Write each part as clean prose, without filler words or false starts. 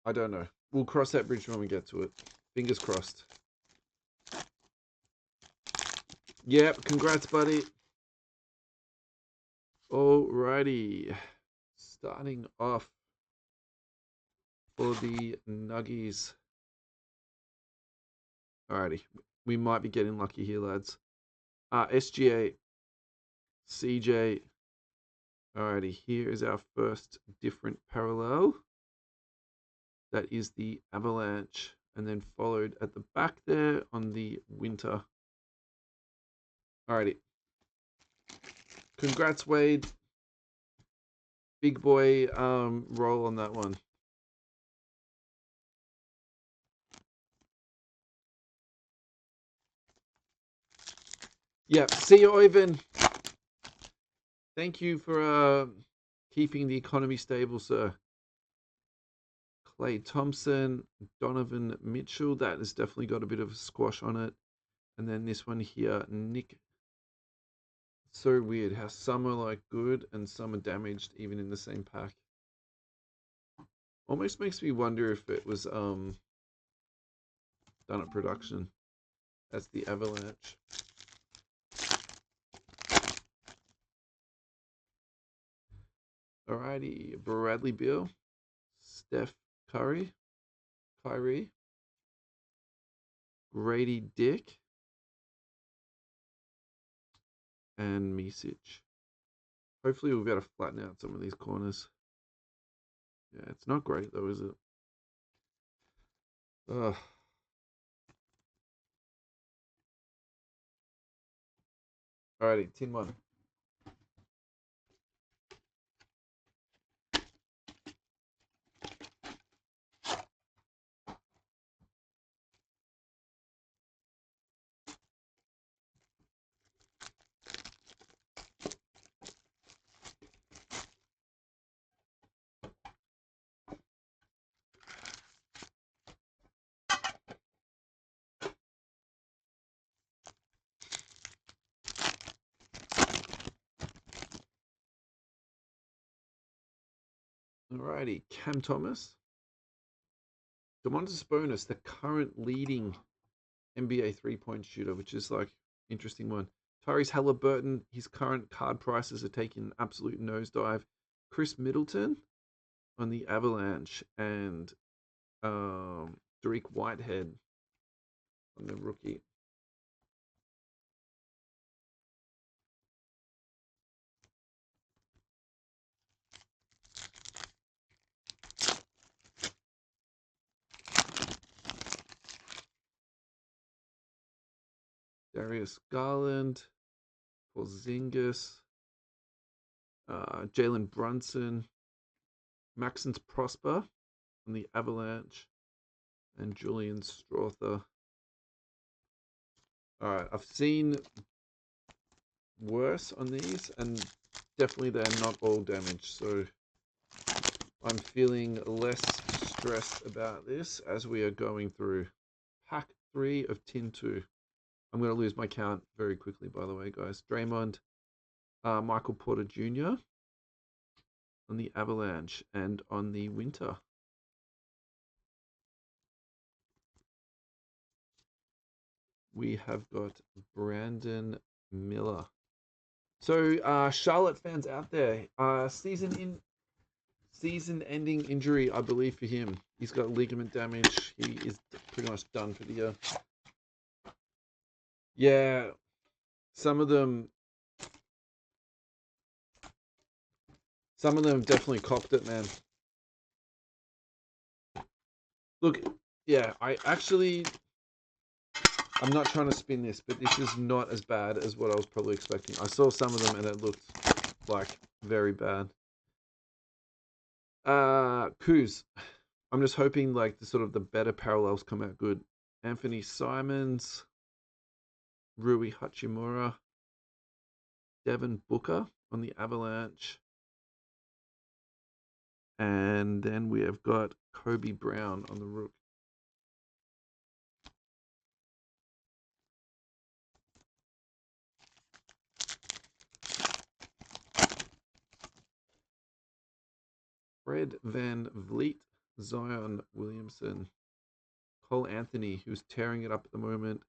I don't know. We'll cross that bridge when we get to it. Fingers crossed. Yep, congrats, buddy. Alrighty. Starting off for the Nuggies. Alrighty. We might be getting lucky here, lads. SGA, CJ. Alrighty, here is our first different parallel. That is the Avalanche. And then followed at the back there on the Winter. Alrighty. Congrats, Wade. Big boy roll on that one. Yeah, see you, Ivan. Thank you for keeping the economy stable, sir. Clay Thompson, Donovan Mitchell. That has definitely got a bit of a squash on it. And then this one here, Nick. So weird how some are like good and some are damaged even in the same pack. Almost makes me wonder if it was done at production. That's the Avalanche. Alrighty, Bradley Beal, Steph Curry, Kyrie, Grady Dick, and Misic. Hopefully we'll be able to flatten out some of these corners. Yeah, it's not great though, is it? Ugh. Alrighty, tin one. Alrighty, Cam Thomas. Domantas Sabonis, the current leading NBA three-point shooter, which is like interesting one. Tyrese Halliburton, his current card prices are taking an absolute nosedive. Chris Middleton on the Avalanche and Dariq Whitehead on the rookie. Darius Garland, Porzingis, Jalen Brunson, Maxence Prosper on the Avalanche, and Julian Strother. All right, I've seen worse on these, and definitely they're not all damaged, so I'm feeling less stressed about this as we are going through pack 3 of tin 2. I'm going to lose my count very quickly, by the way, guys. Draymond, Michael Porter Jr. on the Avalanche and on the Winter. We have got Brandon Miller. So, Charlotte fans out there, season-ending injury, I believe, for him. He's got ligament damage. He is pretty much done for the year. Yeah, some of them definitely copped it, man. Look, yeah, I'm not trying to spin this, but this is not as bad as what I was probably expecting. I saw some of them and it looked like very bad. Kuz. I'm just hoping like the better parallels come out good. Anthony Simons, Rui Hachimura, Devin Booker on the Avalanche. And then we have got Kobe Brown on the Rook. Fred Van Vliet Zion Williamson, Cole Anthony, who's tearing it up at the moment,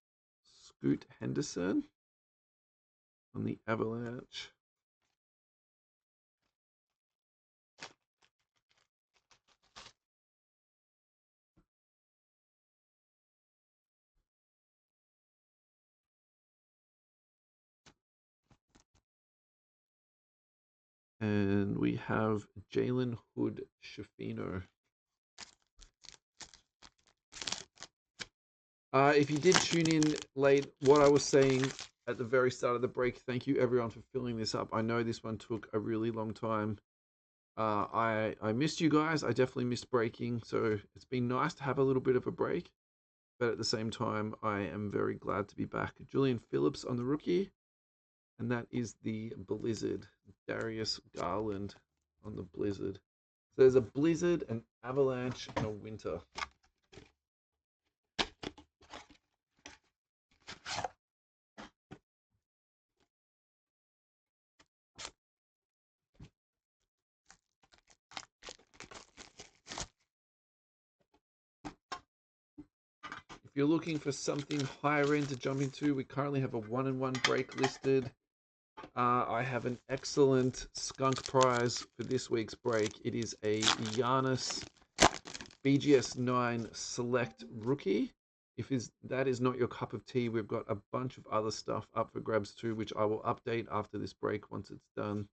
Scoot Henderson on the Avalanche. And we have Jalen Hood Shafino. If you did tune in late, what I was saying at the very start of the break, thank you everyone for filling this up. I know this one took a really long time. I missed you guys. I definitely missed breaking, so it's been nice to have a little bit of a break. But at the same time, I am very glad to be back. Julian Phillips on the rookie, and that is the Blizzard. Darius Garland on the Blizzard. So there's a Blizzard, an Avalanche, and a Winter. If you're looking for something higher end to jump into, we currently have a 1-in-1 break listed. I have an excellent skunk prize for this week's break. It is a Giannis BGS 9 Select Rookie. If that is not your cup of tea, we've got a bunch of other stuff up for grabs too, which I will update after this break once it's done.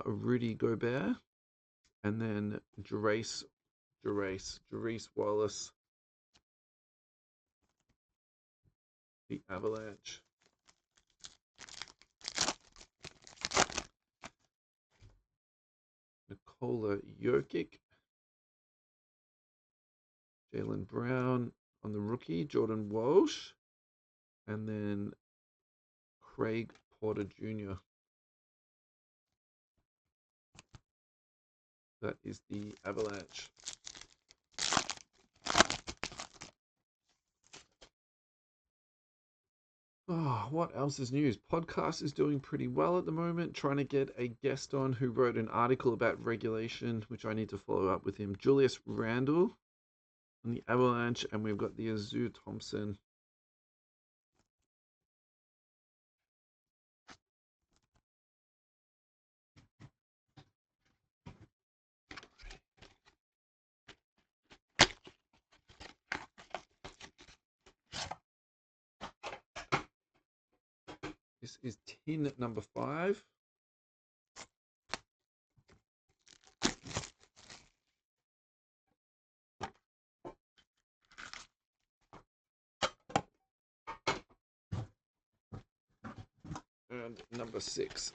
Rudy Gobert, and then Jerace Wallace, the Avalanche. Nikola Jokic, Jaylen Brown on the rookie, Jordan Walsh, and then Craig Porter Jr. That is the Avalanche. Oh, what else is news? Podcast is doing pretty well at the moment. Trying to get a guest on who wrote an article about regulation, which I need to follow up with him. Julius Randle on the Avalanche, and we've got the Azure Thompson. This is tin number 5. And number 6.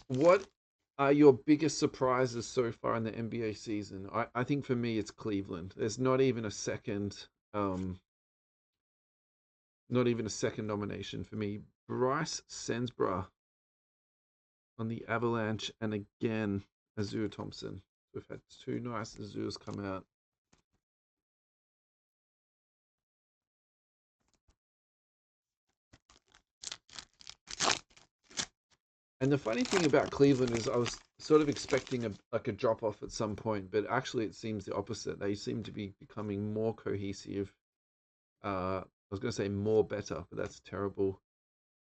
What are your biggest surprises so far in the NBA season? I think for me it's Cleveland. There's not even a second nomination for me. Bryce Sensbra on the Avalanche, and again Azure Thompson. We've had 2 nice Azures come out. And the funny thing about Cleveland is I was sort of expecting a drop off at some point, but actually it seems the opposite. They seem to be becoming more cohesive. I was going to say more better, but that's terrible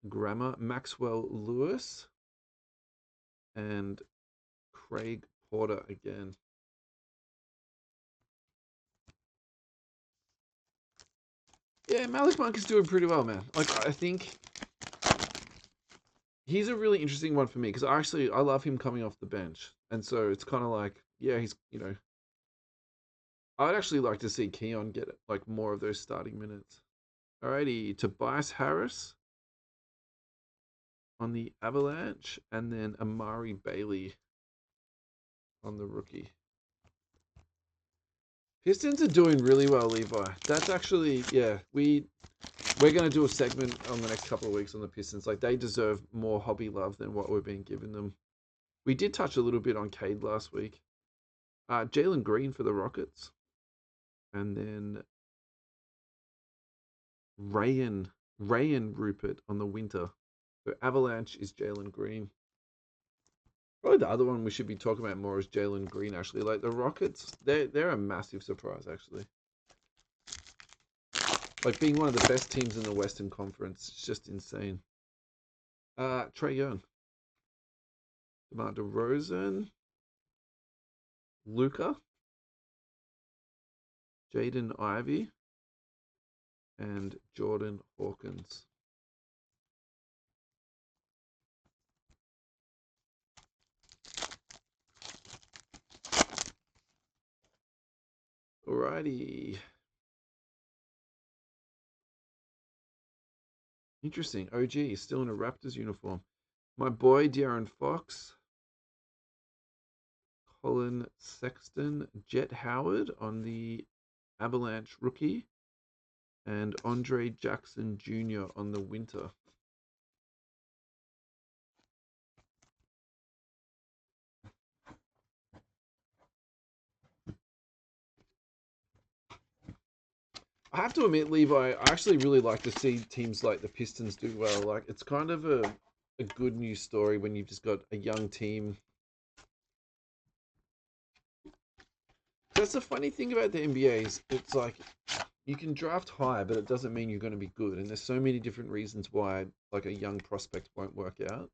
grammar. Maxwell Lewis and Craig Porter again. Yeah, Malik Monk is doing pretty well, man. Like, I think he's a really interesting one for me because I love him coming off the bench, and so it's kind of like, yeah, he's I'd actually like to see Keon get like more of those starting minutes. Alrighty, Tobias Harris on the Avalanche, and then Amari Bailey on the rookie. Pistons are doing really well, Levi. That's actually, yeah, we're going to do a segment on the next couple of weeks on the Pistons. Like, they deserve more hobby love than what we're being given them. We did touch a little bit on Cade last week. Jalen Green for the Rockets. And then Rayan Rupert on the Winter. So Avalanche is Jalen Green. Probably the other one we should be talking about more is Jalen Green, actually. Like, the Rockets, they're a massive surprise, actually. Like, being one of the best teams in the Western Conference, it's just insane. Trae Young. DeMar DeRozan. Luca. Jaden Ivey. And Jordan Hawkins. Alrighty. Interesting. OG still in a Raptors uniform. My boy De'Aaron Fox. Colin Sexton. Jet Howard on the Avalanche rookie. And Andre Jackson Jr. on the Winter. I have to admit, Levi, I actually really like to see teams like the Pistons do well. Like, it's kind of a good news story when you've just got a young team. That's the funny thing about the NBA is it's like you can draft high, but it doesn't mean you're going to be good. And there's so many different reasons why like a young prospect won't work out.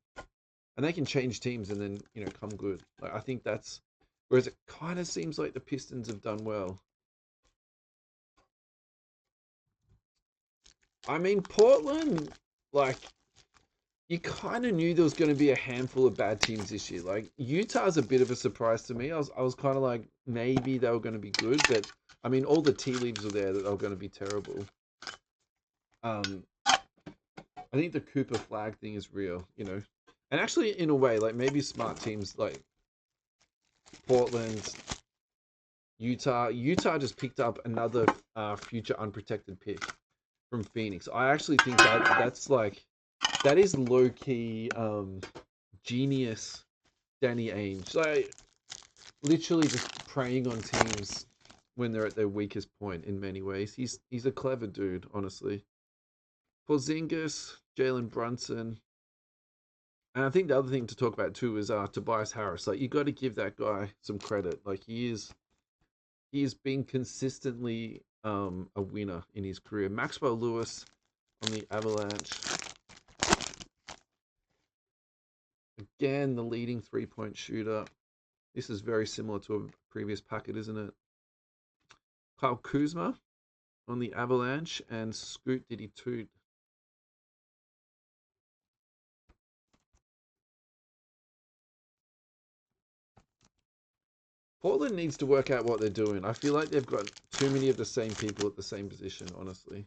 And they can change teams and then, come good. Like, I think that's whereas it kind of seems like the Pistons have done well. I mean, Portland, like, you kind of knew there was going to be a handful of bad teams this year. Like, Utah's a bit of a surprise to me. I was kind of like, maybe they were going to be good, but I mean, all the tea leaves were there that they were going to be terrible. I think the Cooper Flag thing is real, and actually, in a way, like maybe smart teams like Portland, Utah just picked up another future unprotected pick from Phoenix. I actually think that is low key genius Danny Ainge. Like, literally just preying on teams when they're at their weakest point in many ways. He's a clever dude, honestly. Porzingis, Jalen Brunson, and I think the other thing to talk about too is Tobias Harris. Like, you got to give that guy some credit. Like, he's been consistently a winner in his career. Maxwell Lewis on the Avalanche. Again, the leading three-point shooter. This is very similar to a previous packet, isn't it? Kyle Kuzma on the Avalanche and Scoot Diddy Toot. Portland needs to work out what they're doing. I feel like they've got too many of the same people at the same position, honestly.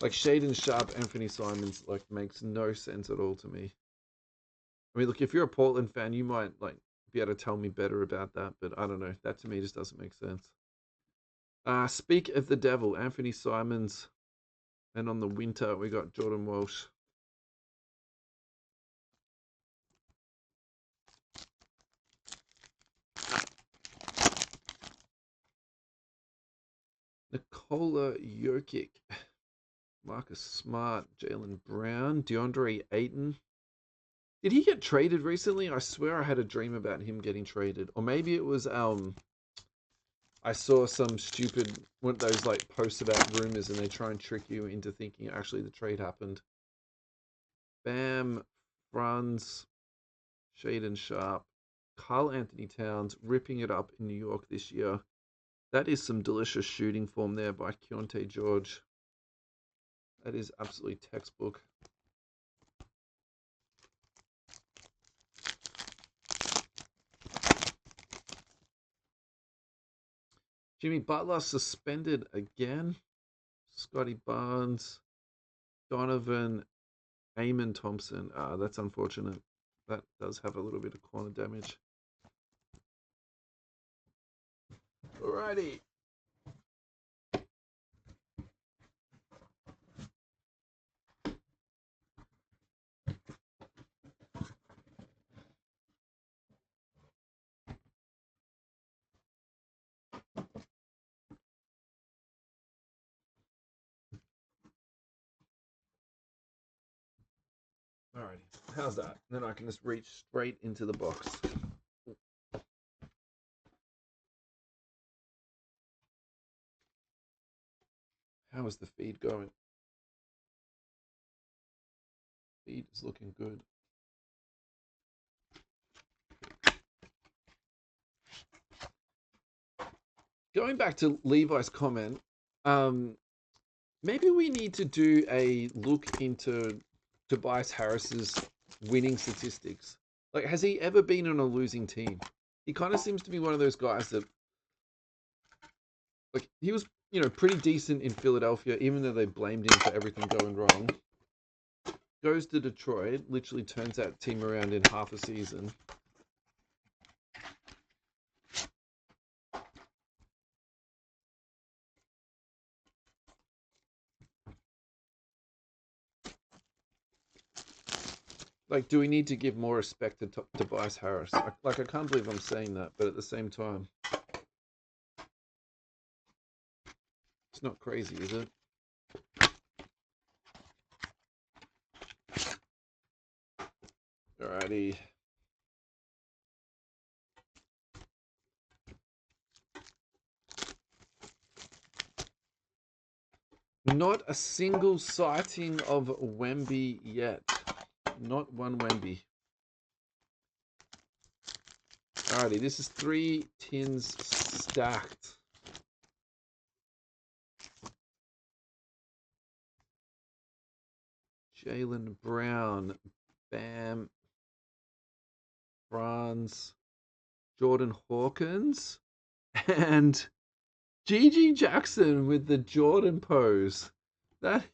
Like, Shaden Sharp, Anthony Simons, like, makes no sense at all to me. I mean, look, if you're a Portland fan, you might, like, be able to tell me better about that, but I don't know. That to me just doesn't make sense. Speak of the devil, Anthony Simons. And on the Winter, we got Jordan Walsh. Nikola Jokic. Marcus Smart, Jalen Brown, DeAndre Ayton. Did he get traded recently? I swear I had a dream about him getting traded. Or maybe it was I saw some stupid one of those like posts about rumors and they try and trick you into thinking actually the trade happened. Bam, Franz, Shaden Sharp, Carl Anthony Towns ripping it up in New York this year. That is some delicious shooting form there by Keontae George. That is absolutely textbook. Jimmy Butler suspended again. Scotty Barnes, Donovan, Eamon Thompson. That's unfortunate. That does have a little bit of corner damage. Alrighty. Alrighty, how's that? Then I can just reach straight into the box. How is the feed going? Feed is looking good. Going back to Levi's comment, maybe we need to do a look into Tobias Harris's winning statistics. Like, has he ever been on a losing team? He kind of seems to be one of those guys that, like, he was, pretty decent in Philadelphia, even though they blamed him for everything going wrong. Goes to Detroit, literally turns that team around in half a season. Like, do we need to give more respect to Tobias Harris? Like, I can't believe I'm saying that, but at the same time, it's not crazy, is it? Alrighty. Not a single sighting of Wemby yet. Not one Wemby. Alrighty, this is 3 tins stacked. Jaylen Brown, Bam, Franz, Jordan Hawkins, and Gigi Jackson with the Jordan pose. That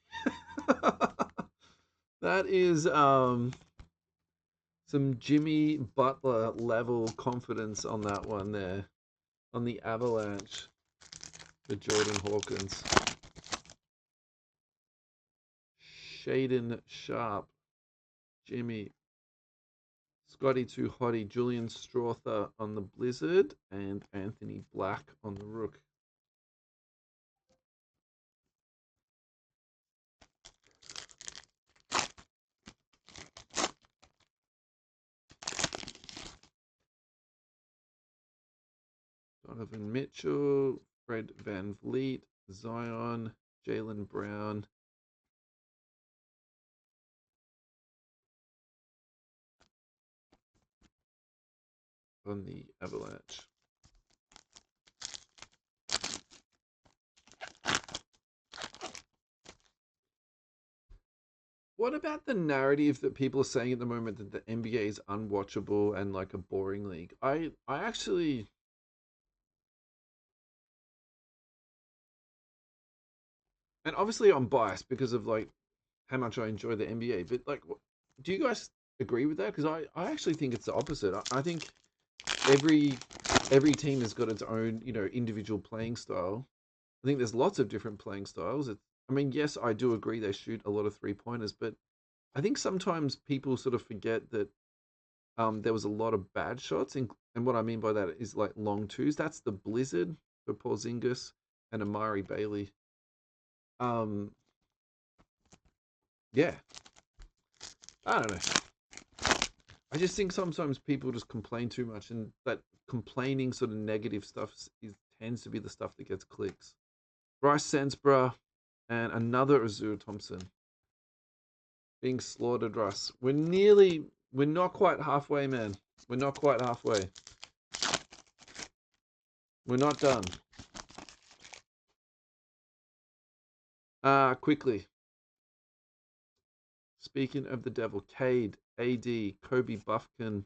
that is some Jimmy Butler level confidence on that one there. On the Avalanche for Jordan Hawkins. Shaden Sharp, Jimmy, Scotty Too Hottie, Julian Strother on the Blizzard, and Anthony Black on the Rook. Donovan Mitchell, Fred Van Vliet, Zion, Jaylen Brown. On the Avalanche. What about the narrative that people are saying at the moment that the NBA is unwatchable and like a boring league? I actually, and obviously I'm biased because of like how much I enjoy the NBA, but like, do you guys agree with that? Because I actually think it's the opposite. I think every team has got its own, individual playing style. I think there's lots of different playing styles. I mean, yes, I do agree they shoot a lot of 3-pointers, but I think sometimes people sort of forget that there was a lot of bad shots, and what I mean by that is like long twos. That's the Blizzard for Porzingis and Amari Bailey. Um, yeah, I don't know. I just think sometimes people just complain too much, and that complaining sort of negative stuff tends to be the stuff that gets clicks. Bryce Sensborough and another Azure Thompson being slaughtered, Russ. We're not quite halfway, man. We're not quite halfway. We're not done. Quickly. Speaking of the devil, Cade, AD, Kobe Buffkin.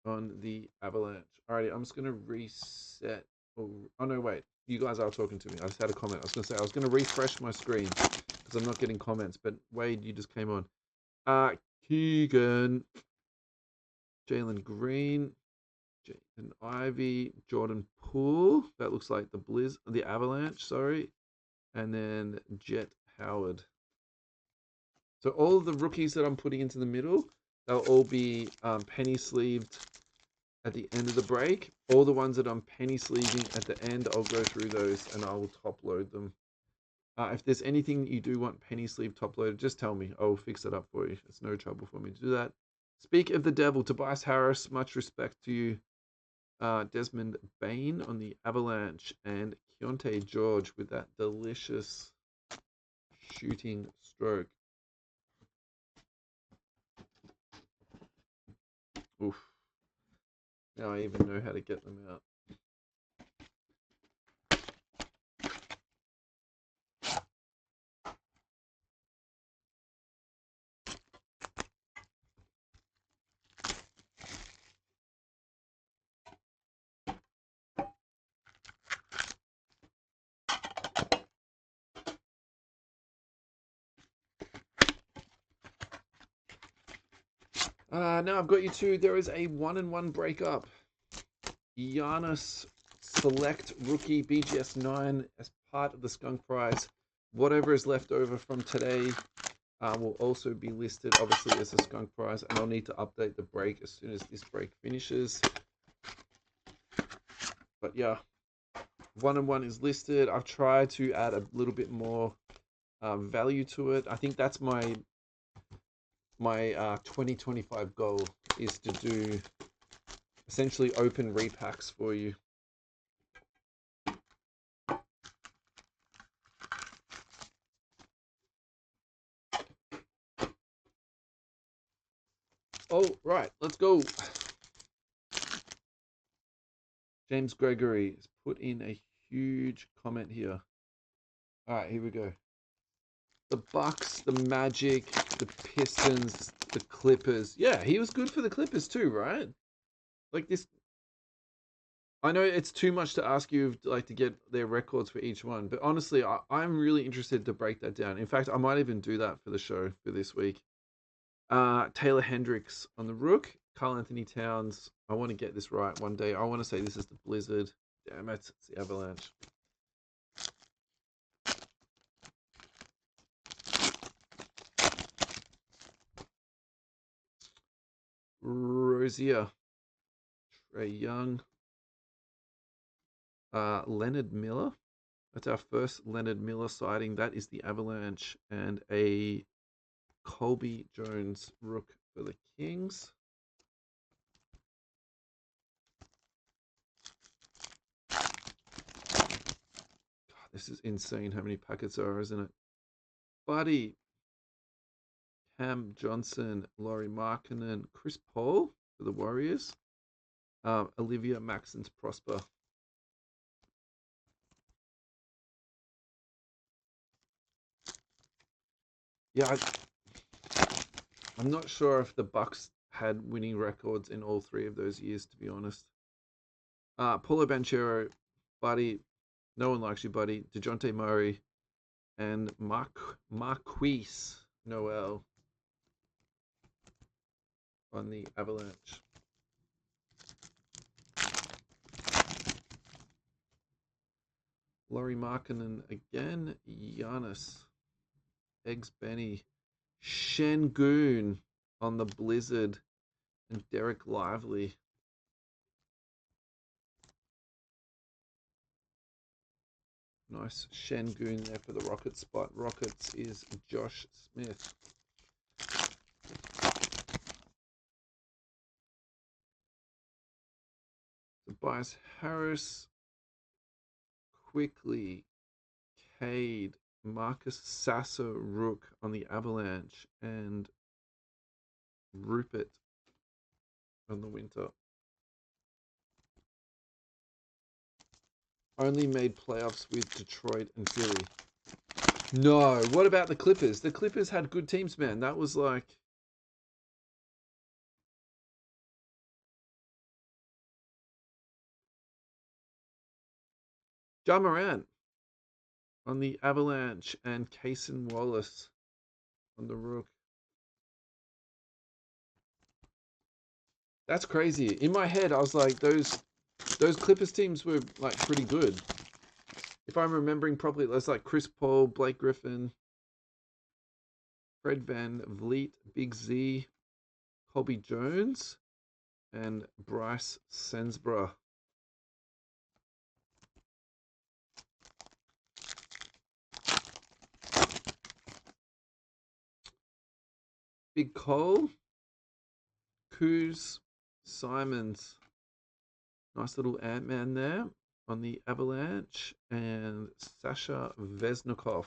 On the Avalanche. Alrighty, I'm just going to reset. Oh, no, wait. You guys are talking to me. I just had a comment. I was going to say, I was going to refresh my screen because I'm not getting comments. But Wade, you just came on. Keegan. Jalen Green. Jaden Ivey. Jordan Poole. That looks like the Avalanche, sorry. And then Jet Howard. So all of the rookies that I'm putting into the middle, they'll all be penny sleeved at the end of the break. All the ones that I'm penny sleeving at the end, I'll go through those and I will top load them. If there's anything you do want penny sleeve top loaded, just tell me. I'll fix it up for you. It's no trouble for me to do that. Speak of the devil, Tobias Harris, much respect to you. Desmond Bain on the Avalanche, and Keontae George with that delicious shooting stroke. Oof. Now I even know how to get them out. Now I've got you two. There is a 1-1 breakup. Giannis Select Rookie BGS 9 as part of the Skunk Prize. Whatever is left over from today will also be listed, obviously, as a Skunk Prize, and I'll need to update the break as soon as this break finishes. But yeah, 1-1 is listed. I've tried to add a little bit more value to it. I think that's my 2025 goal, is to do essentially open repacks for you. Oh, right, let's go. James Gregory has put in a huge comment here. All right, here we go. The Bucks, the Magic, the Pistons, the Clippers. Yeah, he was good for the Clippers too, right? Like this. I know it's too much to ask you, like, to get their records for each one, but honestly, I'm really interested to break that down. In fact, I might even do that for the show for this week. Taylor Hendricks on the Rook. Karl Anthony Towns. I want to get this right one day. I want to say this is the Blizzard. Damn it, it's the Avalanche. Rosier. Trey Young. Leonard Miller. That's our first Leonard Miller sighting. That is the Avalanche. And a Colby Jones Rook for the Kings. God, this is insane how many packets there are, isn't it? Buddy. Cam Johnson, Laurie Markkinen, Chris Paul for the Warriors. Olivia Maxons Prosper. Yeah, I'm not sure if the Bucks had winning records in all three of those years, to be honest. Paulo Banchero, Buddy, no one likes you, Buddy. DeJounte Murray, and Marquise Noel on the Avalanche. Laurie Markkinen again. Giannis. Eggs Benny. Şengün on the Blizzard. And Derek Lively. Nice Şengün there for the Rockets spot. Rockets is Josh Smith. Tobias Harris. Quickly. Cade. Marcus Sasser Rook on the Avalanche. And Rupert on the Winter. Only made playoffs with Detroit and Philly. No, what about the Clippers? The Clippers had good teams, man. That was like... Ja Morant on the Avalanche and Cason Wallace on the Rook. That's crazy. In my head, I was like, those Clippers teams were like pretty good. If I'm remembering properly, there's like Chris Paul, Blake Griffin, Fred Van Vliet, Big Z, Colby Jones, and Bryce Sensborough. Big Cole, Kuz, Simons. Nice little Ant-Man there on the Avalanche. And Sasha Vesnikov,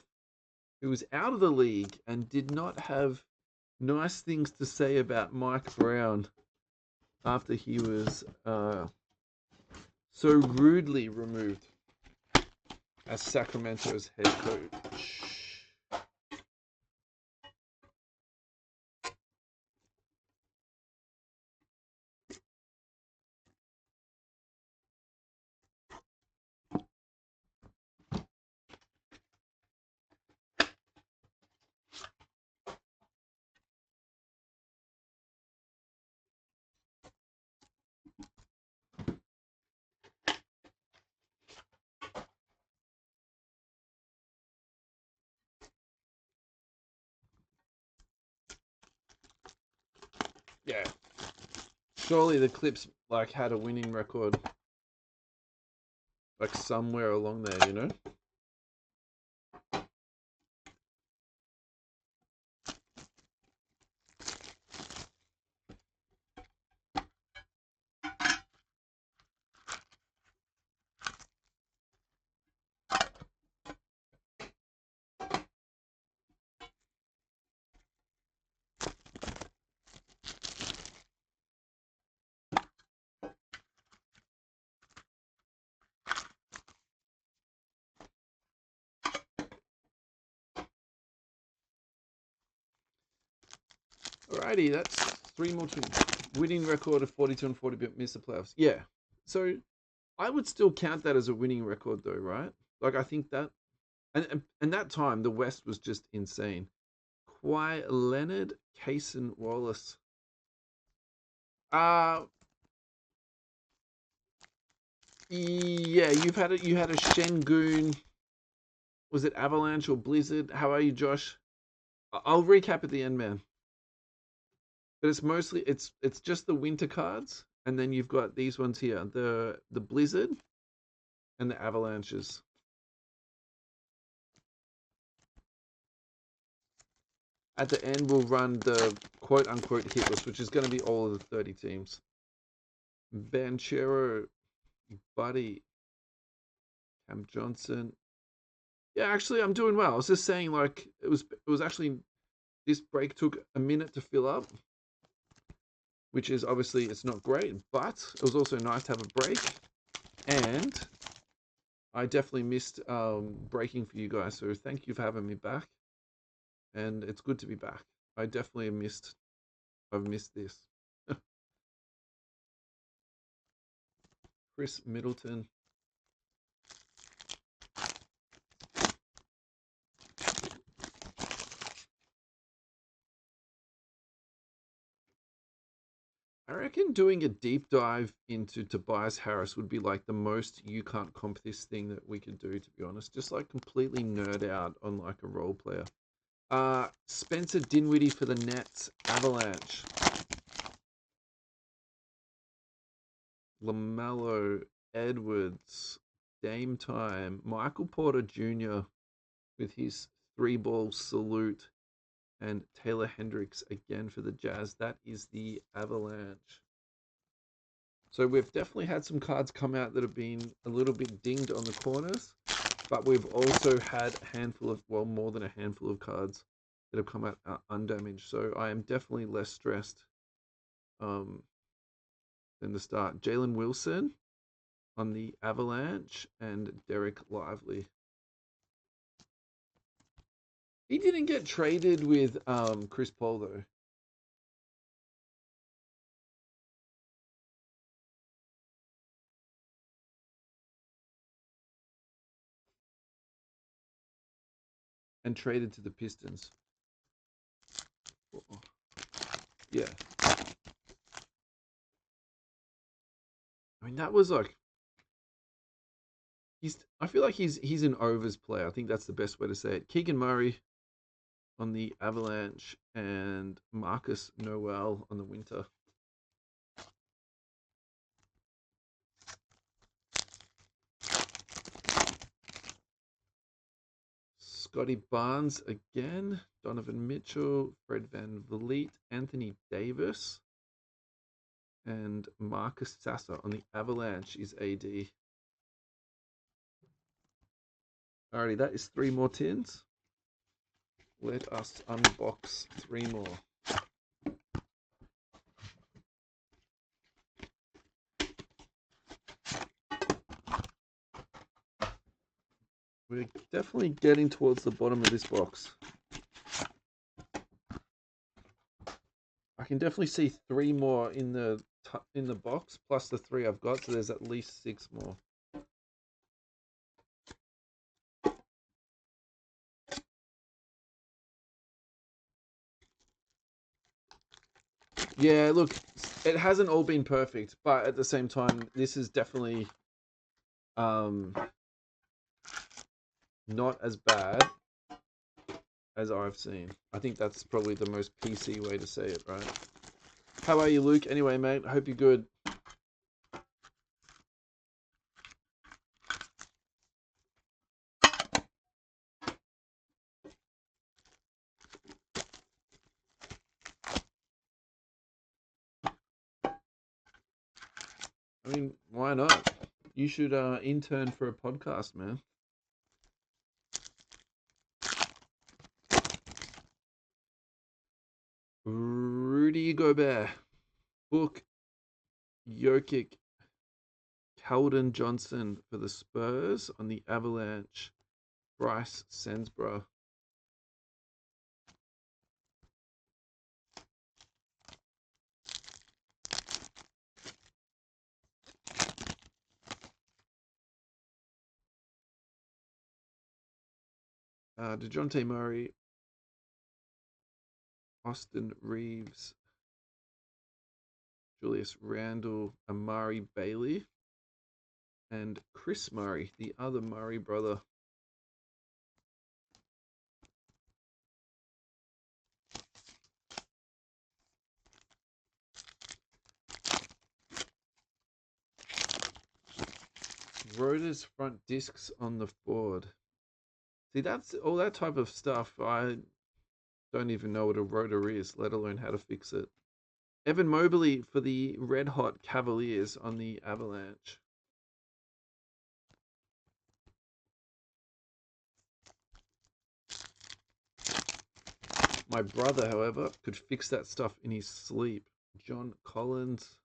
who was out of the league and did not have nice things to say about Mike Brown after he was so rudely removed as Sacramento's head coach. Yeah. Surely the Clips like had a winning record like somewhere along there, you know? Alrighty, that's three more to winning record of 42 and 40 but miss the playoffs. Yeah. So I would still count that as a winning record though, right? Like I think that and that time the West was just insane. Kawhi Leonard, Cason Wallace. Uh yeah, you had a Shengun. Was it Avalanche or Blizzard? How are you, Josh? I'll recap at the end, man. But it's mostly it's just the winter cards, and then you've got these ones here, the Blizzard and the Avalanches. At the end, we'll run the quote unquote hit list, which is going to be all of the 30 teams. Banchero, Buddy, Cam Johnson. Yeah, actually, I'm doing well. I was just saying, like it was actually this break took a minute to fill up, which is obviously it's not great, but it was also nice to have a break, and I definitely missed breaking for you guys. So thank you for having me back, and it's good to be back. I definitely I've missed this. Chris Middleton. I reckon doing a deep dive into Tobias Harris would be like the most you can't comp this thing that we could do, to be honest. Just like completely nerd out on like a role player. Spencer Dinwiddie for the Nets, Avalanche. LaMelo, Edwards, Dame Time, Michael Porter Jr. with his three ball salute, and Taylor Hendricks again for the Jazz. That is the Avalanche. So we've definitely had some cards come out that have been a little bit dinged on the corners, but we've also had a handful of, well, more than a handful of cards that have come out undamaged. So I am definitely less stressed than the start. Jalen Wilson on the Avalanche and Derek Lively. He didn't get traded with Chris Paul though. And traded to the Pistons. Yeah. I mean that was like I feel like he's an overs player. I think that's the best way to say it. Keegan Murray on the Avalanche and Marcus Noel on the Winter. Scotty Barnes again. Donovan Mitchell, Fred Van Vliet, Anthony Davis, and Marcus Sasser on the Avalanche is AD. Alrighty, that is 3 more tins. Let us unbox 3 more. We're definitely getting towards the bottom of this box. I can definitely see 3 more in the box, plus the 3 I've got, so there's at least 6 more. Yeah, look, it hasn't all been perfect, but at the same time, this is definitely not as bad as I've seen. I think that's probably the most PC way to say it, right? How are you, Luke? Anyway, mate, I hope you're good. I mean, why not? You should intern for a podcast, man. Rudy Gobert, Book, Jokic, Keldon Johnson for the Spurs on the Avalanche, Bryce Sensborough. DeJounte Murray, Austin Reeves, Julius Randle, Amari Bailey, and Chris Murray, the other Murray brother. Rotor's front discs on the board. See, that's all that type of stuff. I don't even know what a rotor is, let alone how to fix it. Evan Mobley for the Red Hot Cavaliers on the Avalanche. My brother, however, could fix that stuff in his sleep. John Collins,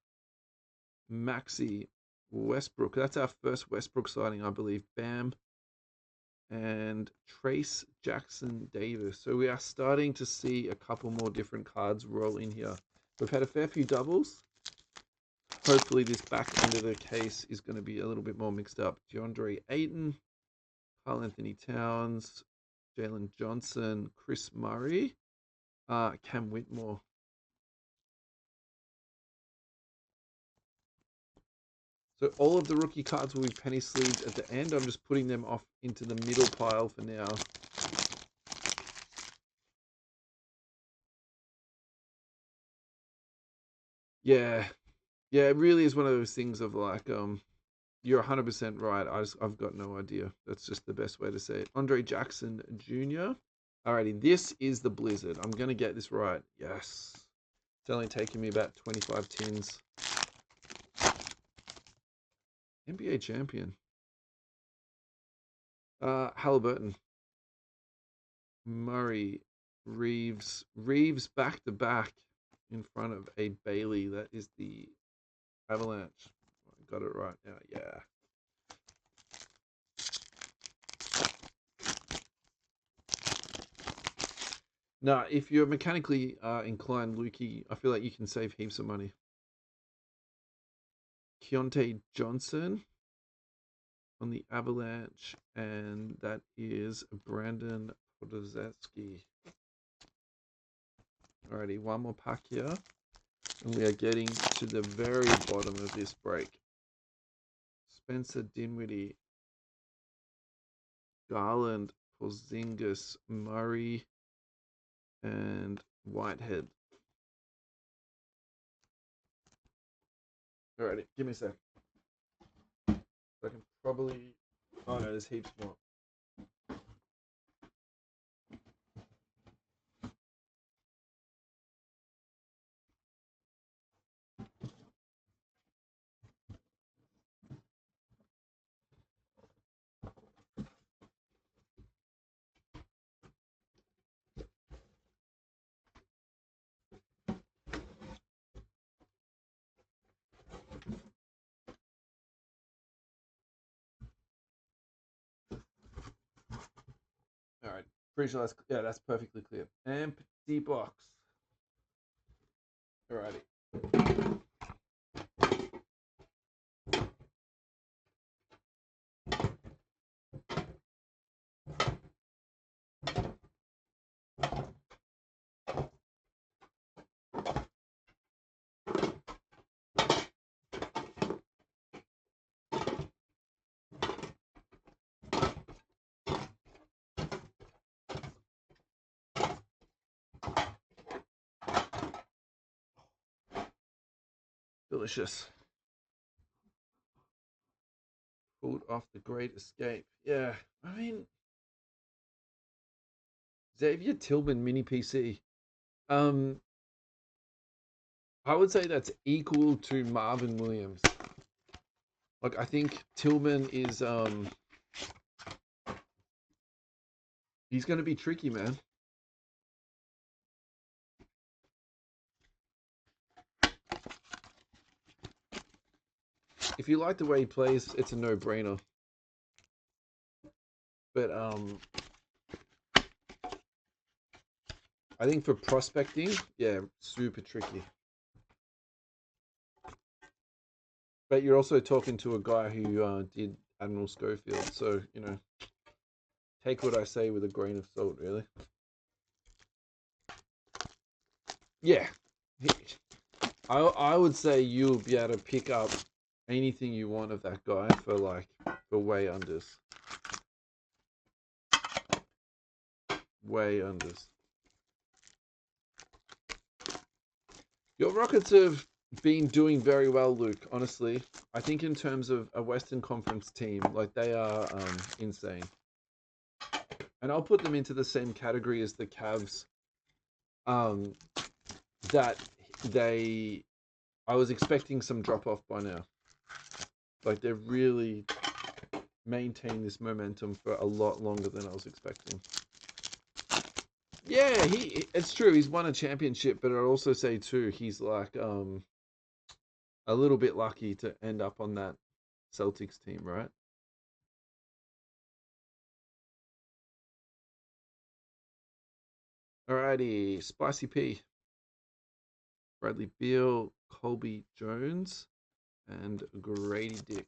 Maxi, Westbrook. That's our first Westbrook sighting, I believe. Bam. And Trace Jackson Davis. So we are starting to see a couple more different cards roll in here. We've had a fair few doubles. Hopefully this back end of the case is going to be a little bit more mixed up. DeAndre Ayton, Karl Anthony Towns, Jalen Johnson, Chris Murray, Cam Whitmore. So all of the rookie cards will be penny sleeved at the end. I'm just putting them off into the middle pile for now. Yeah. Yeah, it really is one of those things of like, you're 100% right. I've got no idea. That's just the best way to say it. Andre Jackson Jr. Alrighty, this is the Blizzard. I'm going to get this right. Yes. It's only taken me about 25 tins. NBA champion. Halliburton. Murray. Reeves. Reeves back to back in front of a Bailey. That is the Avalanche. I got it right now. Yeah. Now, if you're mechanically inclined, Lukey, I feel like you can save heaps of money. Keontae Johnson on the Avalanche, and that is Brandon Podolski. Alrighty, one more pack here, and we are getting to the very bottom of this break. Spencer Dinwiddie, Garland, Porzingis, Murray, and Whitehead. Alrighty, give me a sec. I can probably... Oh no, there's heaps more. All right. Pretty sure that's perfectly clear. Empty box. Alrighty. Delicious. Pulled off the Great Escape. Yeah, I mean, Xavier Tillman mini PC. Um, I would say that's equal to Marvin Williams. Like, I think Tillman is he's going to be tricky, man. If you like the way he plays, it's a no-brainer. But I think for prospecting, yeah, super tricky. But you're also talking to a guy who did Admiral Schofield, so you know, take what I say with a grain of salt, really. Yeah, I would say you'll be able to pick up anything you want of that guy for way unders. Way unders. Your Rockets have been doing very well, Luke. Honestly, I think in terms of a Western Conference team, like they are insane. And I'll put them into the same category as the Cavs. That I was expecting some drop off by now. Like they've really maintained this momentum for a lot longer than I was expecting. Yeah, it's true. He's won a championship, but I'd also say too, he's like a little bit lucky to end up on that Celtics team, right? Alrighty, Spicy P, Bradley Beal, Colby Jones, and Grady Dick.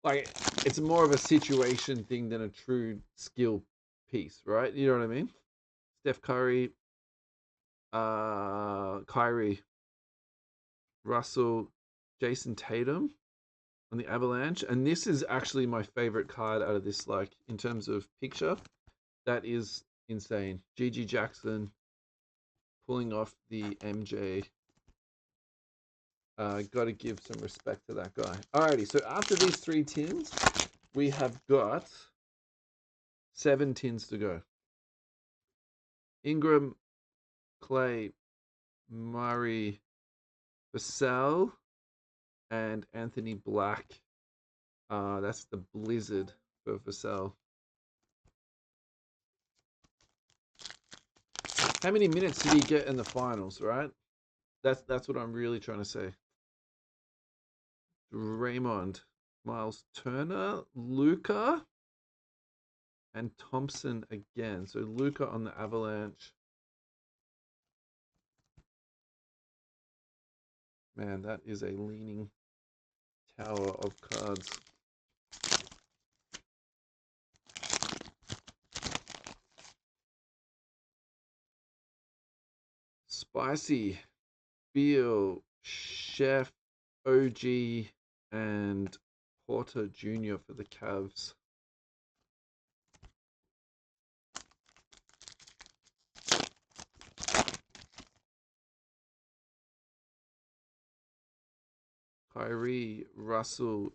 Like it's more of a situation thing than a true skill piece, right? You know what I mean? Steph Curry, Kyrie, Russell, Jason Tatum on the Avalanche, and this is actually my favorite card out of this. Like in terms of picture, that is insane. GG Jackson pulling off the MJ. Got to give some respect to that guy. Alrighty, so after these 3 tins, we have got 7 tins to go. Ingram, Clay, Murray, Vassell, and Anthony Black. That's the Blizzard for Vassell. How many minutes did he get in the finals, right? That's what I'm really trying to say. Raymond, Miles Turner, Luca, and Thompson again. So Luca on the Avalanche. Man, that is a leaning tower of cards. Spicy, Beal, Chef, OG, and Porter Jr. for the Cavs. Kyrie, Russell,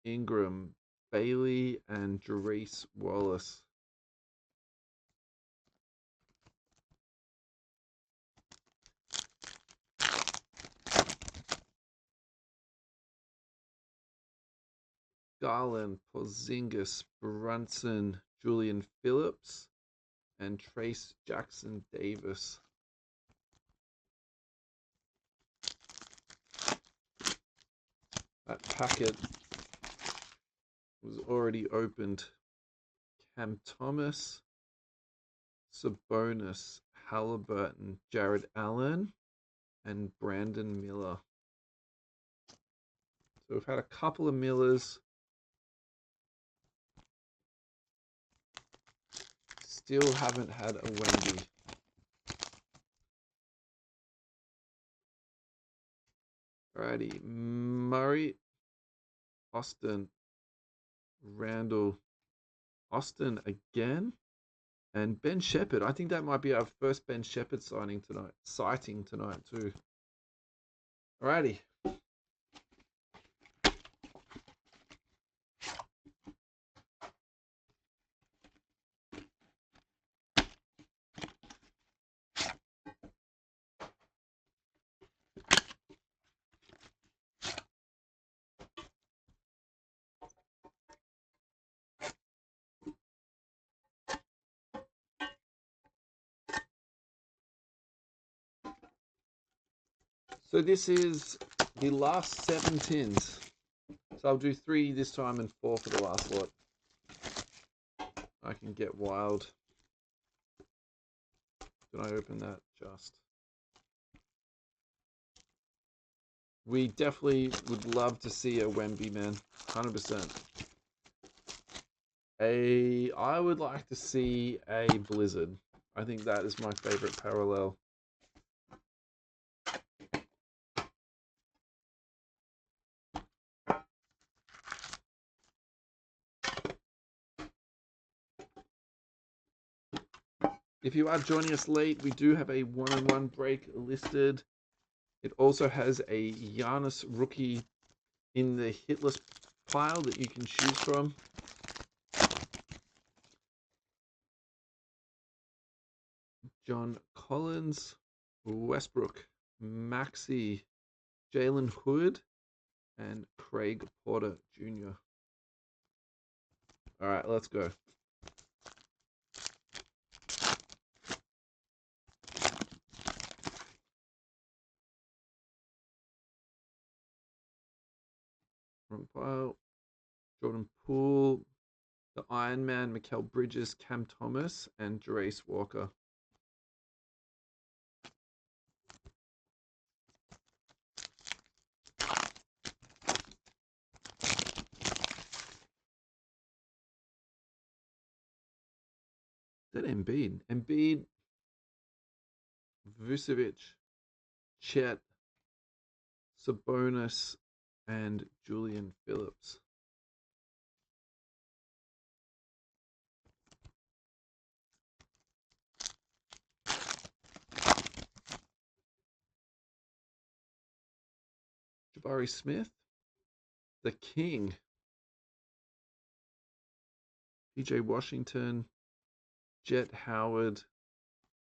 Ingram, Bailey, and Jerice Wallace. Garland, Porzingis, Brunson, Julian Phillips, and Trace Jackson Davis. That packet was already opened Cam Thomas, Sabonis, Halliburton, Jared Allen, and Brandon Miller. So we've had a couple of Millers. Still haven't had a Wemby. Alrighty, Murray, Austin, Randall, Austin again, and Ben Shepherd. I think that might be our first Ben Shepherd sighting tonight too. Alrighty. So this is the last 7 tins. So I'll do 3 this time and 4 for the last lot. I can get wild. Did I open that just? We definitely would love to see a Wemby, man. 100%. I would like to see a Blizzard. I think that is my favorite parallel. If you are joining us late, we do have a 1-on-1 break listed. It also has a Giannis rookie in the hitless pile that you can choose from. John Collins, Westbrook, Maxey, Jalen Hood, and Craig Porter Jr. All right, let's go. Front pile, Jordan Poole, the Iron Man, Mikal Bridges, Cam Thomas, and Jarace Walker. Is that Embiid? Embiid, Vucevic, Chet, Sabonis, and Julian Phillips. Jabari Smith, the King, PJ Washington, Jet Howard,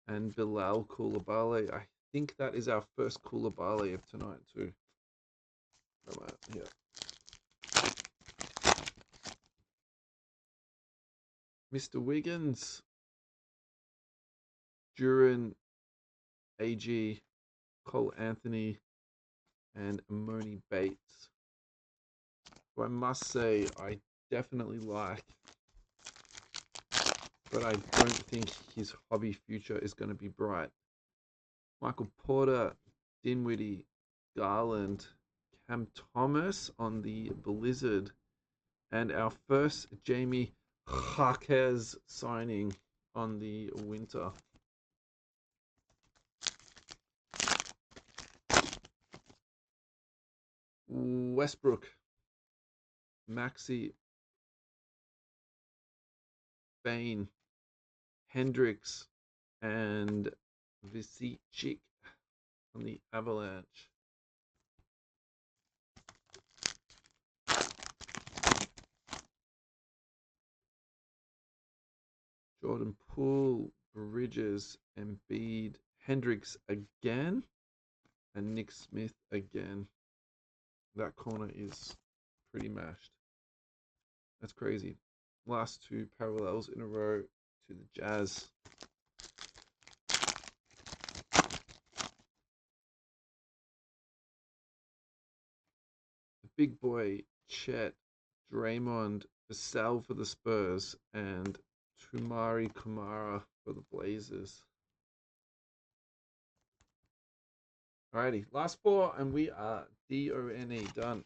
and Bilal Coulibaly. I think that is our first Coulibaly of tonight too. Come on, here. Mr. Wiggins, Duran, AG, Cole Anthony, and Amoni Bates. Who I must say I definitely like, but I don't think his hobby future is going to be bright. Michael Porter, Dinwiddie, Garland, Cam Thomas on the Blizzard, and our first Jamie Jaquez signing on the Winter. Westbrook, Maxey, Bain, Hendricks, and Visicic on the Avalanche. Jordan Poole, Bridges, Embiid, Hendricks again, and Nick Smith again. That corner is pretty mashed. That's crazy. Last 2 parallels in a row to the Jazz. The big boy, Chet, Draymond, Vassell for the Spurs, and Tumari Kumara for the Blazers. Alrighty, last four, and we are DONE done.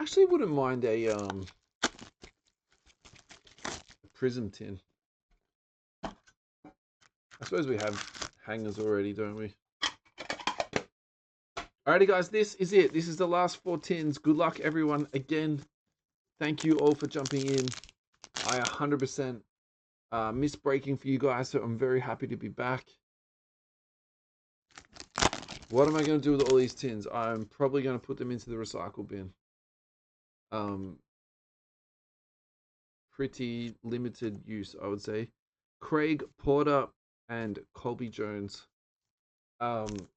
Actually, wouldn't mind a prism tin. I suppose we have hangers already, don't we? Alrighty, guys, this is it. This is the last 4 tins. Good luck, everyone. Again, thank you all for jumping in. I 100% missed breaking for you guys, so I'm very happy to be back. What am I going to do with all these tins? I'm probably going to put them into the recycle bin. Pretty limited use, I would say. Craig Porter and Colby Jones. I'm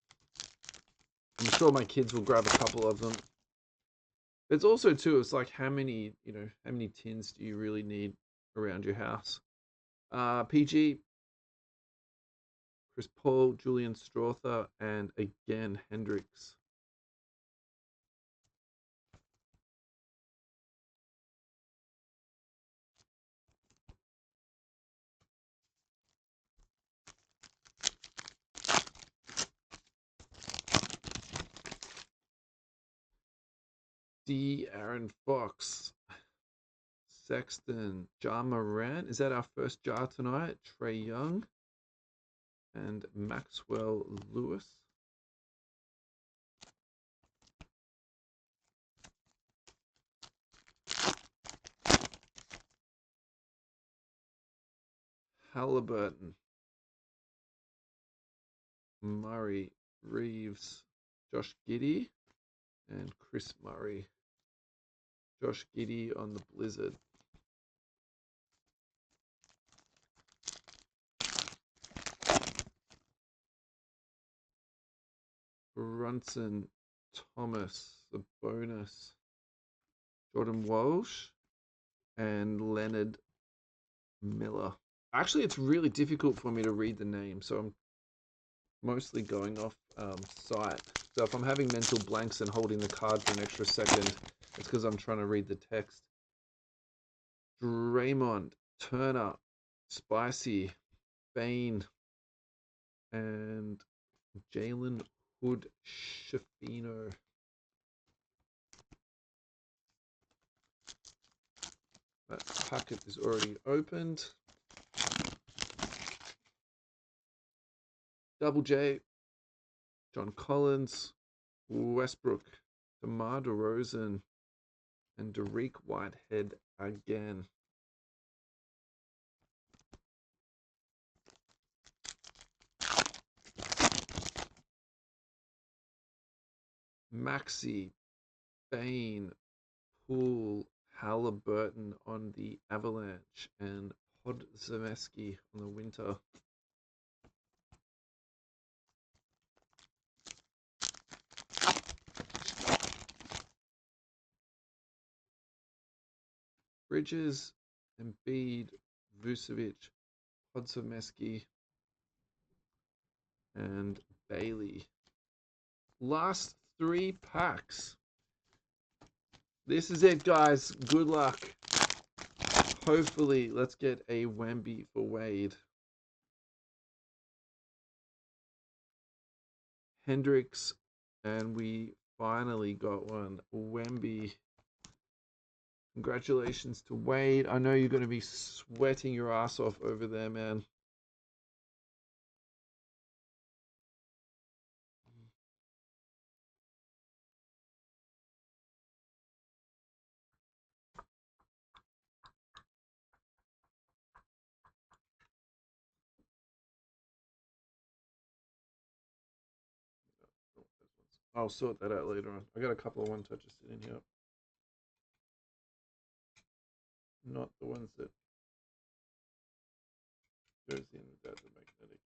sure my kids will grab a couple of them. It's also too, it's like how many tins do you really need around your house? PG, Chris Paul, Julian Strother, and again Hendricks. D. Aaron Fox, Sexton, Ja Morant. Is that our first jar tonight? Trey Young and Maxwell Lewis. Halliburton, Murray, Reeves, Josh Giddey, and Chris Murray. Josh Giddey on the Blizzard. Brunson, Thomas, the bonus. Jordan Walsh and Leonard Miller. Actually, it's really difficult for me to read the name, so I'm mostly going off sight. So if I'm having mental blanks and holding the card for an extra second, it's because I'm trying to read the text. Draymond, Turner, Spicy, Bain, and Jalen Hood Shafino. That packet is already opened. Double J, John Collins, Westbrook, DeMar DeRozan, and Dariq Whitehead again. Maxey, Bain, Poole, Halliburton on the Avalanche, and Podziemski on the Winter. Bridges, Embiid, Vucevic, Podziemski, and Bailey. Last 3 packs. This is it, guys. Good luck. Hopefully, let's get a Wemby for Wade. Hendricks, and we finally got one. Wemby. Congratulations to Wade. I know you're going to be sweating your ass off over there, man. I'll sort that out later on. I got a couple of one touches sitting here. Not the ones that goes in without the magnetic.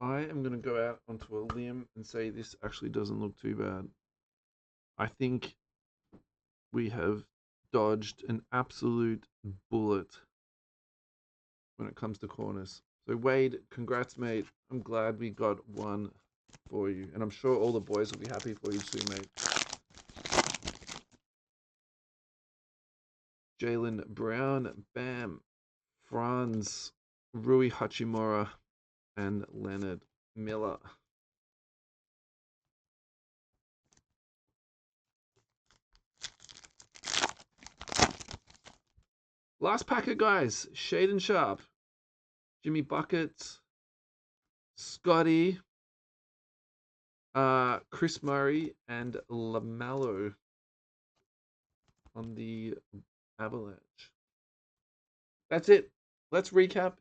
I am going to go out onto a limb and say this actually doesn't look too bad. I think we have dodged an absolute bullet when it comes to corners. So Wade, congrats, mate. I'm glad we got one for you, and I'm sure all the boys will be happy for you too, mate. Jaylen Brown, Bam, Franz, Rui Hachimura, and Leonard Miller. Last packet, guys. Shaden Sharp, Jimmy Buckets, Scotty, Chris Murray, and LaMelo on the Avalanche. That's it. Let's recap.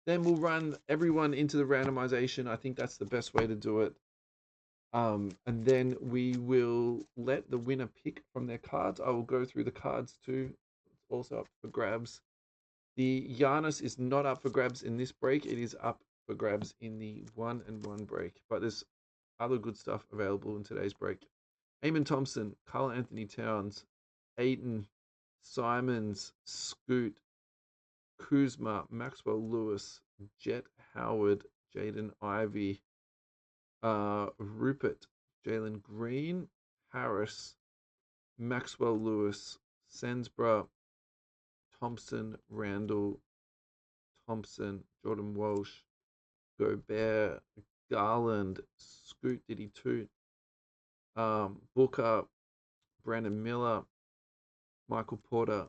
Then we'll run everyone into the randomization. I think that's the best way to do it. And then we will let the winner pick from their cards. I will go through the cards too. It's also up for grabs. The Giannis is not up for grabs in this break. It is up for grabs in the 1-and-1 break. But there's other good stuff available in today's break. Eamon Thompson, Karl Anthony Towns, Ayton, Simons, Scoot, Kuzma, Maxwell Lewis, Jet Howard, Jaden Ivey, Rupert, Jalen Green, Harris, Maxwell Lewis, Sensborough, Thompson, Randall, Thompson, Jordan Walsh, Gobert, Garland, Scoot Diddy Toot, Booker, Brandon Miller, Michael Porter,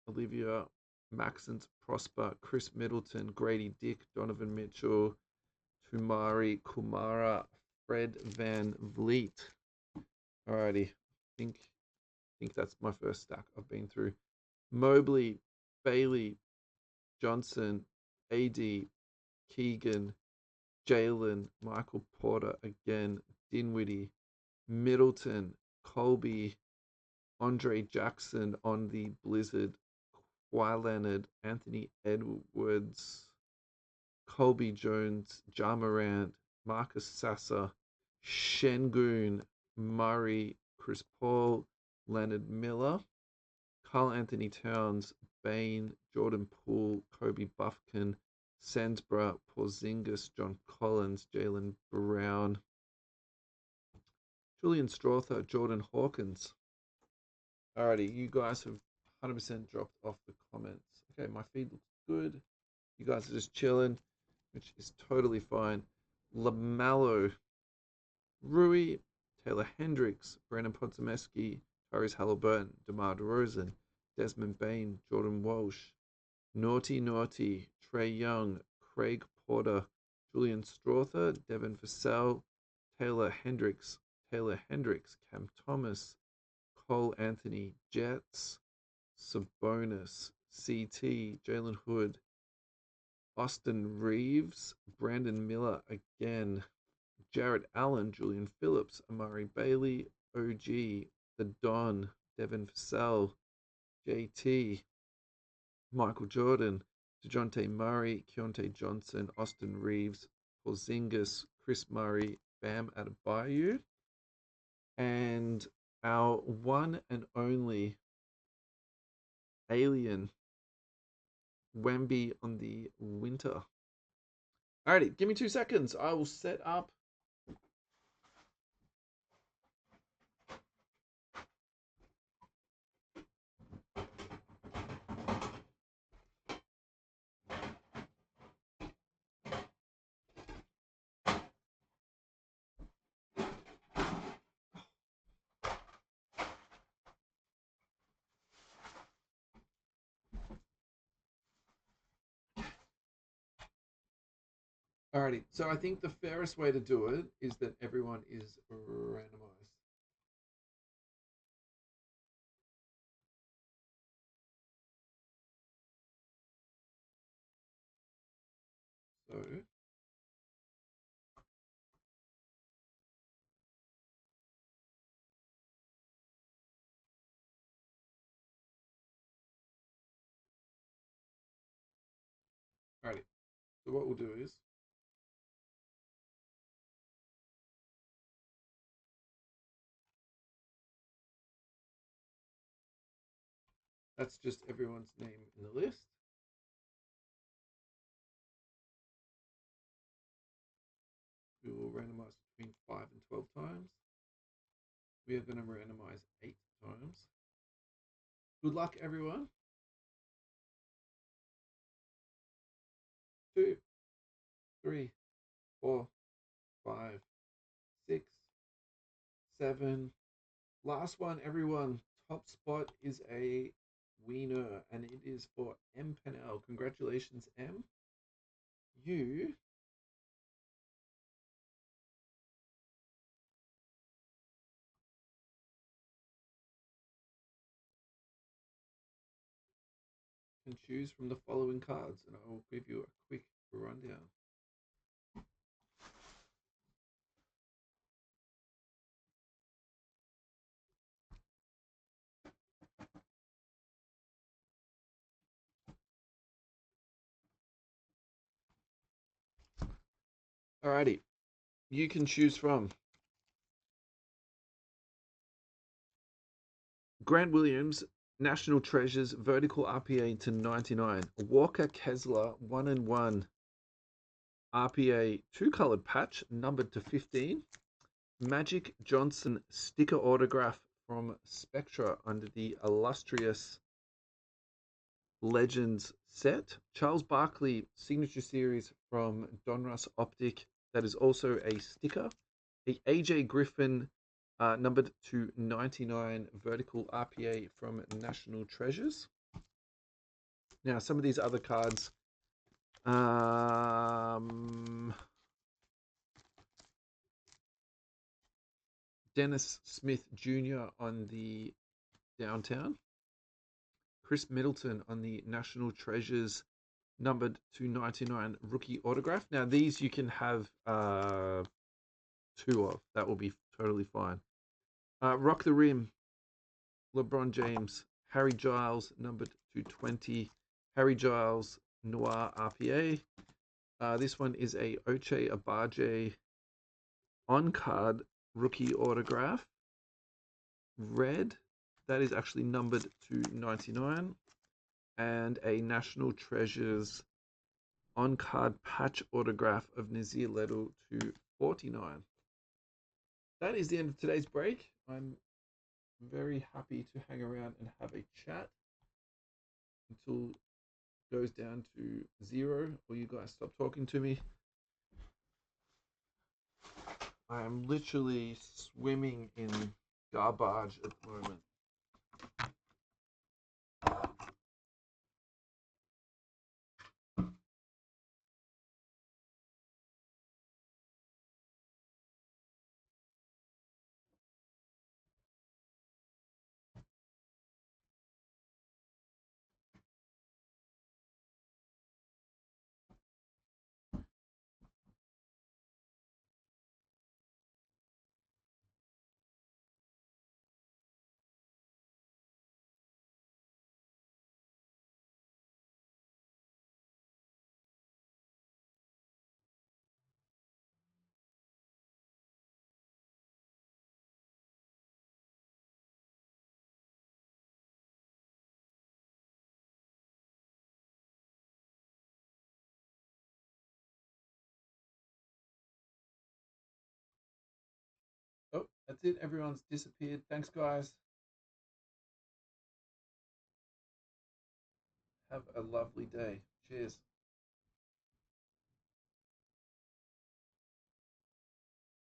Olivia Maxence Prosper, Chris Middleton, Grady Dick, Donovan Mitchell, Tumari Kumara, Fred Van Vliet. Alrighty, I think that's my first stack I've been through. Mobley, Bailey, Johnson, AD, Keegan, Jalen, Michael Porter again, Dinwiddie, Middleton, Colby, Andre Jackson on the Blizzard, Kawhi Leonard, Anthony Edwards, Colby Jones, Ja Morant, Marcus Sasser, Şengün, Murray, Chris Paul, Leonard Miller, Karl Anthony Towns, Bane, Jordan Poole, Kobe Buffkin, Sensborough, Porzingis, John Collins, Jalen Brown, Julian Strother, Jordan Hawkins. Alrighty, you guys have 100% dropped off the comments. Okay, my feed looks good. You guys are just chilling, which is totally fine. LaMelo, Rui, Taylor Hendricks, Brandon Podziemski, Tyrese Halliburton, DeMar DeRozan, Desmond Bain, Jordan Walsh, Naughty, Trey Young, Craig Porter, Julian Strother, Devin Vassell, Taylor Hendricks, Cam Thomas, Cole Anthony, Jets, Sabonis, CT, Jalen Hood, Austin Reeves, Brandon Miller again, Jarrett Allen, Julian Phillips, Amari Bailey, OG, The Don, Devin Vassell, JT, Michael Jordan, DeJounte Murray, Keontae Johnson, Austin Reeves, Porzingis, Chris Murray, Bam Adebayo, and our one and only alien Wemby on the winter. Alrighty, give me 2 seconds. I will set up Alrighty. So I think the fairest way to do it is that everyone is randomized. So, alrighty. So what we'll do is that's just everyone's name in the list. We will randomize between 5 and 12 times. We are going to randomize 8 times. Good luck, everyone. 2, 3, 4, 5, 6, 7. Last one, everyone. Top spot is a wiener, and it is for M Penel. Congratulations, M. You can choose from the following cards, and I will give you a quick rundown. Alrighty, you can choose from Grant Williams, National Treasures, Vertical RPA to 99. Walker Kessler, 1 and 1. RPA 2-colored patch, numbered to 15. Magic Johnson sticker autograph from Spectra under the illustrious Legends set. Charles Barkley signature series from Donruss Optic. That is also a sticker. A AJ Griffin numbered to 99 vertical RPA from National Treasures. Now, some of these other cards. Dennis Smith Jr. on the Downtown. Chris Middleton on the National Treasures numbered to 99 rookie autograph. Now, these you can have 2 of. That will be totally fine. Rock the Rim, LeBron James, Harry Giles, numbered to 20. Harry Giles, Noir RPA. This one is a Oche Abaje on-card rookie autograph. Red, that is actually numbered to 99. And a National Treasures on-card patch autograph of Nazir Little to 49. That is the end of today's break. I'm very happy to hang around and have a chat until it goes down to 0 or you guys stop talking to me. I am literally swimming in garbage at the moment. Oh, that's it. Everyone's disappeared. Thanks, guys. Have a lovely day. Cheers.